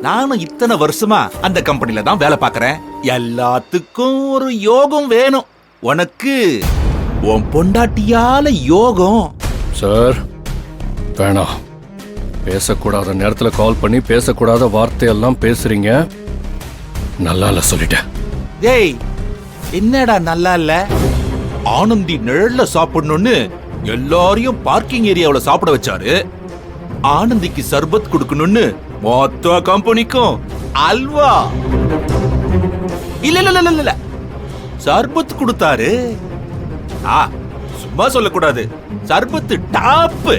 நானும் இத்தனை வருஷமா அந்த கம்பெனில தான் வேலை பார்க்கறேன். எல்லாத்துக்கும் ஒரு யோகம் வேணும். உனக்கு உன் பொண்டாட்டியால யோகம். சார் வேணாம். பேசக்கூடாத நேரத்துல கால் பண்ணி பேசக்கூடாத வார்த்தையெல்லாம் பேசுறீங்க. நல்லா இல்ல சொல்லிட்டேன். டேய், என்னடா நல்லா இல்ல? ஆனந்தி நிழல்ல சாப்பிடணும்னு எல்லாரையும் பார்க்கிங் ஏரியாவுல சாப்பிட வச்சாரு. ஆனந்திக்கு சர்பத் கொடுக்கணும்னு மொத்த கம்பெனிக்கும் அல்வா இல்ல இல்ல இல்ல இல்ல சர்பத் கொடுத்தாரு. சும்மா சொல்லக்கூடாது, சர்பத்து டாப்.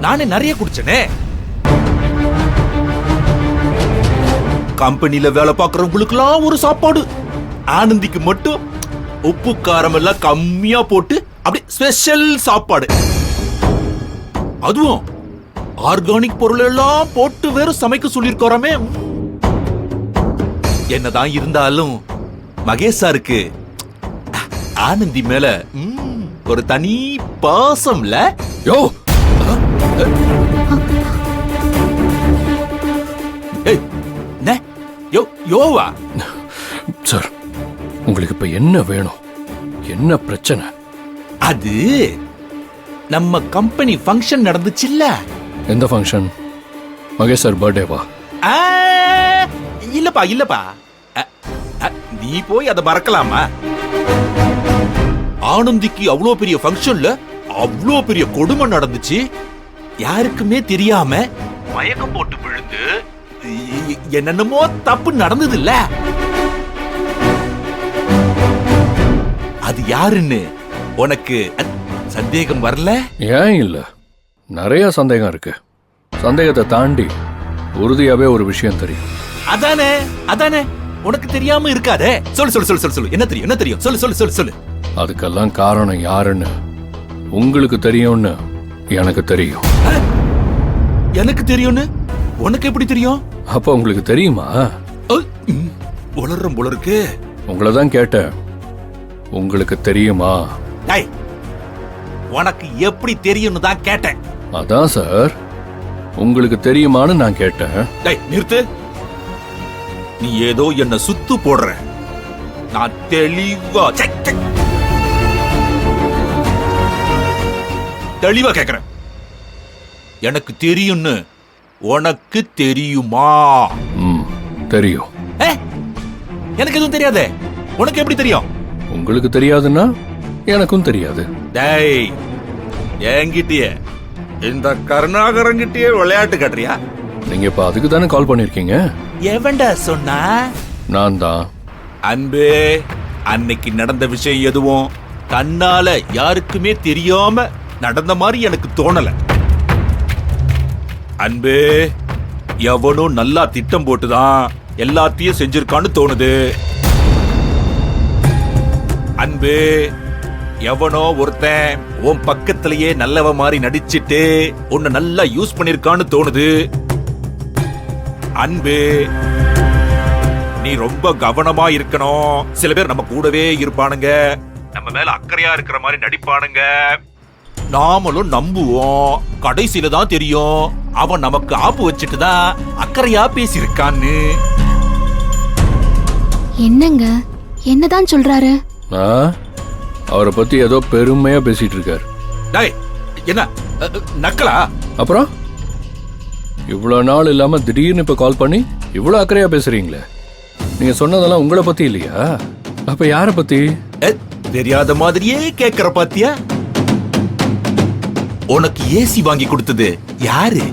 நானே நிறைய குடிச்சனே. கம்பெனில வேலை பார்க்கறவங்களுக்குலாம் ஒரு சாப்பாடு, ஆனந்திக்கு மட்டும் உப்பு காரம் எல்லாம் கம்மியா போட்டு அப்படி ஸ்பெஷல் சாப்பாடு. அதுவும் ஆர்கானிக் பொருள் எல்லாம் போட்டு வேற சமைக்க சொல்லிருக்கோமே. என்னதான் இருந்தாலும் மகேஷ் சாருக்கு ஆனந்தி மேல ஒரு தனி பாசம்ல. யோ யோவா சார், உங்களுக்கு இப்ப என்ன வேணும்? என்ன பிரச்சனை? அது நம்ம கம்பெனி ஃபங்க்ஷன் நடந்துச்சுல்ல. எந்த ஃபங்க்ஷன்? மகேஷ் சார் பர்த்டேவா? இல்லப்பா இல்லப்பா, நீ போய் அதை மறக்கலாமா? ஆனந்திக்கு அவ்வளோ பெரிய ஃபங்க்ஷன்ல அவ்வளோ பெரிய கொடுமை நடந்துச்சு. யாருக்குமே தெரியாம மயக்கம் போட்டு விழுந்து என்னென்னமோ தப்பு நடந்தது இல்ல. அது யாருன்னு உனக்கு சந்தேகம் வரல? ஏன் இல்ல, நிறைய சந்தேகம் இருக்கு. சந்தேகத்தை தாண்டி உறுதியாவே ஒரு விஷயம் தெரியும். அதானே அதானே, உனக்கு தெரியாம இருக்காதே. சொல்லு சொல்லு சொல்லு சொல்லு சொல்லு. என்ன தெரியும் என்ன தெரியும்? சொல்லு சொல்லு சொல்லு சொல்லு. அதுக்கெல்லாம் காரணம் யாருன்னு உங்களுக்கு தெரியும்னு எனக்கு தெரியும். எனக்கு தெரியும்னு உனக்கு எப்படி தெரியும்? அப்ப உங்களுக்கு தெரியுமா? உளறும் உளருக்கு. உங்களை தான் கேட்டேன், உங்களுக்கு தெரியுமா? உனக்கு எப்படி தெரியும்னு தான் கேட்டேன். அதான் சார், உங்களுக்கு தெரியுமான்னு நான் கேட்டேன். நிறுத்து. நீ ஏதோ என்ன சுத்து போடுற. நான் தெளிவா கேக்குறேன். எனக்கு தெரியும்னு உனக்கு தெரியுமா? தெரியும். எனக்கு எதுவும் தெரியாதே. உனக்கு எப்படி தெரியும்? உங்களுக்கு தெரியாதுன்னா எனக்கும் தெரியாது. டேய், என்கிட்டயே இந்த கருணாகரங்கிட்டயே விளையாட்டு காட்டுறியா? நீங்க இப்ப அதுக்கு தானே கால் பண்ணிருக்கீங்க. எவன்டா சொன்னா? நான் தான். அன்பே, அன்னைக்கு நடந்த விஷயம் எதுவும் தன்னால யாருக்குமே தெரியாம நடந்த மாதிரி எனக்கு தோணல. அன்பே, எவனும் நல்லா திட்டம் போட்டுதான் எல்லாத்தையும் செஞ்சிருக்கான்னு தோணுது. அன்பே, எவனோ ஒருத்தன் உன் பக்கத்திலேயே நல்லவ மாதிரி நடிச்சிட்டு உன்னை நல்லா யூஸ் பண்ணிருக்கான்னு தோணுது. அன்பே, நீ ரொம்ப கவனமா இருக்கணும். சில பேர் நம்ம கூடவே இருப்பானுங்க, நம்ம மேல அக்கறையா இருக்கிற மாதிரி நடிப்பானுங்க. நாமளும் நம்புவோம். கடைசியில தான் தெரியும் அவன் நமக்கு ஆப்பு வச்சுட்டு தான் அக்கறையா பேசியிருக்கான்னு. என்னங்க, என்னதான் சொல்றாரு? அவரை பத்தி ஏதோ பெருமையா பேசிட்டு இருக்காரு. என்ன நக்கலா? அப்புறம் இவ்வளவு நாள் இல்லாம திடீர்னு இப்ப கால் பண்ணி இவ்வளவு அக்கறையா பேசுறீங்களே. நீங்க சொன்னதெல்லாம் உங்களை பத்தி இல்லையா? அப்ப யார பத்தி? தெரியாத மாதிரியே கேக்குற பாத்தியா? உனக்கு ஏசி வாங்கி கொடுத்தது யாரு?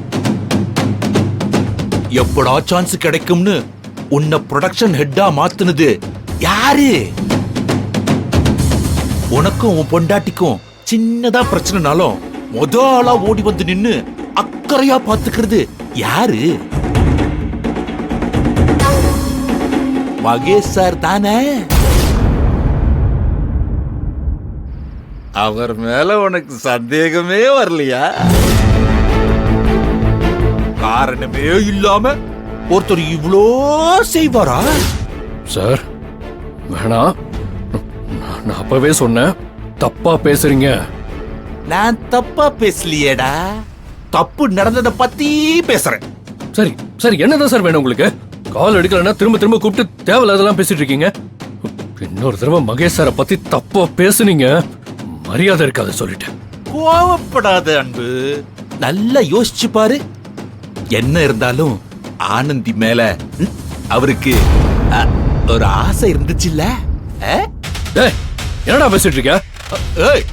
எப்படா சான்ஸ் கிடைக்கும்னு உன்னை ப்ரொடக்ஷன் ஹெட்டா மாத்துனது யாரு? உனக்கும் உன் பொண்டாட்டிக்கும் சின்னதா பிரச்சனைனாலும் முதலா ஓடி வந்து நின்னு அக்கறையா பாத்துக்கிறது யாரு? மகேஷ் சார் தானே? அவர் மேல உனக்கு சந்தேகமே வரலையா? காரணமே இல்லாம ஒருத்தர் இவ்வளோ செய்வாரா? சார் வேணாம், நான் அப்பவே சொன்னேன் தப்பா பேசுறீங்க. நான் தப்பா பேசலையேடா, தப்பு நடந்ததை பத்தி பேசுறேன். சரி சரி, என்னதான் சார் வேணும் உங்களுக்கு? கால் எடுக்கலன்னா திரும்ப திரும்ப கூப்பிட்டு தேவையில்லாதெல்லாம் பேசிட்டு இருக்கீங்க. இன்னொரு தடவை மகேஷ் சாரை பத்தி தப்பா பேசுனீங்க, மரியாதை இருக்காது சொல்லிட்டேன். கோவப்படாத அன்பு, நல்லா யோசிச்சு பாரு. என்ன இருந்தாலும் ஆனந்தி மேல அவருக்கு ஒரு ஆசை இருந்துச்சுல்ல? டேய், என்னடா பேசிட்டு இருக்க? ஏய்,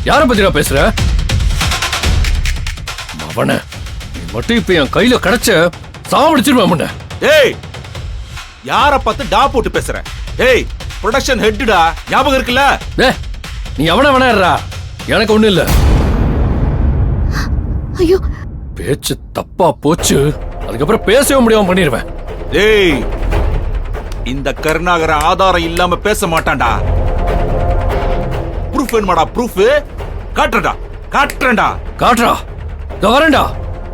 யார பத்திடா பேசுற? அவன நீ மட்டும் இப்ப என் கையில கிடைச்ச சாவடிச்சிருவேன் முன்ன. ஏய், யார பார்த்து டா போட்டு பேசுற? ஏய், ப்ரொடக்ஷன் ஹெட்டா, ஞாபகம் இருக்குல்ல? டேய், நீ அவன வேணாடுறா, எனக்கு ஒண்ணு இல்ல. ஐயோ, பேச்சு தப்பா போச்சு, அதுக்கப்புறம் பேசவே முடியாம பண்ணிடுவேன். ஏய், இந்த கருணாகர ஆதாரம் இல்லாம பேச மாட்டான்டா. ப்ரூஃப் வேணுமாடா? ப்ரூஃப் காட்டுறடா, காட்டுறேன்டா. காட்டுறா, இதோ வரேன்டா.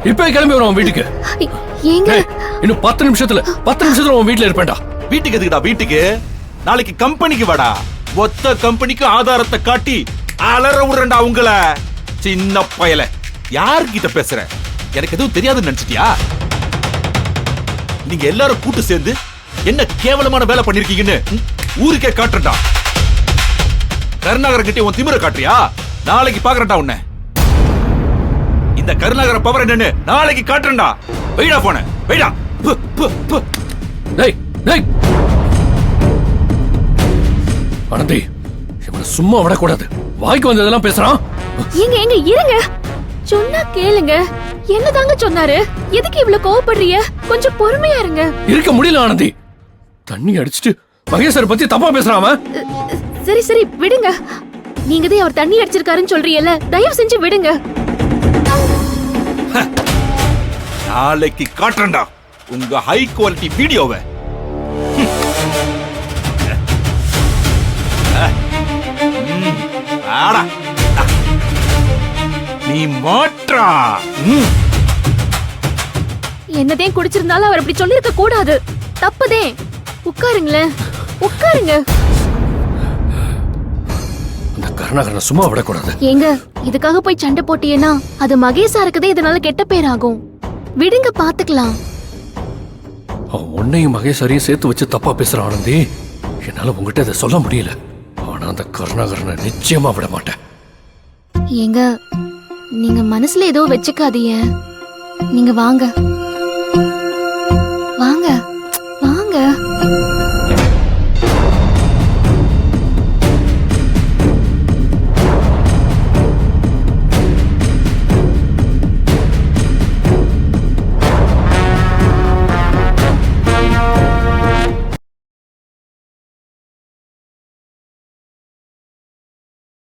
இப்ப கிளம்பி வரும் வீட்டுக்கு. ஏங்க டேய், இன்னும் 10 நிமிஷத்துல உன் வீட்டுல இருப்பேன்டா. வீட்டுக்கு எதுக்குடா? வீட்டுக்கு நாளைக்கு கம்பெனிக்கு வாடா. மொத்த கம்பெனிக்கு ஆதாரத்தை காட்டி அலற விடுறேன்டா உங்கள. சின்ன பயல, யார்கிட்ட பேசுற? எனக்கு எதுவும் தெரியாதுன்னு நினைச்சிட்டியா? நீங்க எல்லாரும் கூட்டு சேர்ந்து என்ன கேவலமான வேலை பண்ணிருக்கீங்கன்னு ஊருக்கே காட்டுறா. கருணாகர கிட்ட உன் திமிர காட்டுறியா? நாளைக்கு பாக்குறேன்டா உன்னை. இந்த கருணாகர பவர் என்னன்னு நாளைக்கு காட்டுறேன்டா. வெயிடா போன, வெயிடா. டேய் டேய், ஆனந்தி, இவனை சும்மா விடக்கூடாது. வாய்க்கு வந்ததெல்லாம் பேசுறான். ஏங்க ஏங்க இருங்க, சொன்னா கேளுங்க. என்னதாங்க சொன்னாரு? எதுக்கு இவ்வளவு கோவப்படுறீங்க? கொஞ்சம் பொறுமையா இருங்க. இருக்க முடியல ஆனந்தி. தண்ணி அடிச்சிட்டு மகேஸ்வர பத்தி தப்பா பேசுறான் அவன். சரி சரி விடுங்க. நீங்க தான் அவர் தண்ணி அடிச்சிருக்காருன்னு சொல்றீங்கல்ல, தயவு செஞ்சு விடுங்க. நாளைக்கு காட்டுறேன்டா உங்க ஹை குவாலிட்டி வீடியோவை. ஆடா, நீ மாற்றா. என்னதே குடிச்சிருந்தாலும் அவர் அப்படி சொல்லிருக்க கூடாது. தப்புதே. உட்காருங்களேன், உட்காருங்க. அந்த கருணாகரனை சும்மா விடக்கூடாது. ஏங்க, இதுக்காக போய் சண்டை போட்டீங்கன்னா அது மகேஷாருக்குதே இதனால கெட்ட பேர் ஆகும். விடுங்க, பாத்துக்கலாம். அவன் உன்னையும் மகேஸ்வரையும் சேர்த்து வச்சு தப்பா பேசுறான் ஆனந்தி. என்னால உங்ககிட்ட இதை சொல்ல முடியல. ஆனா அந்த கருணாகரனை நிச்சயமா விட மாட்டேன். ஏங்க, நீங்க மனசுல ஏதோ வச்சுக்காதீங்க. நீங்க வாங்க.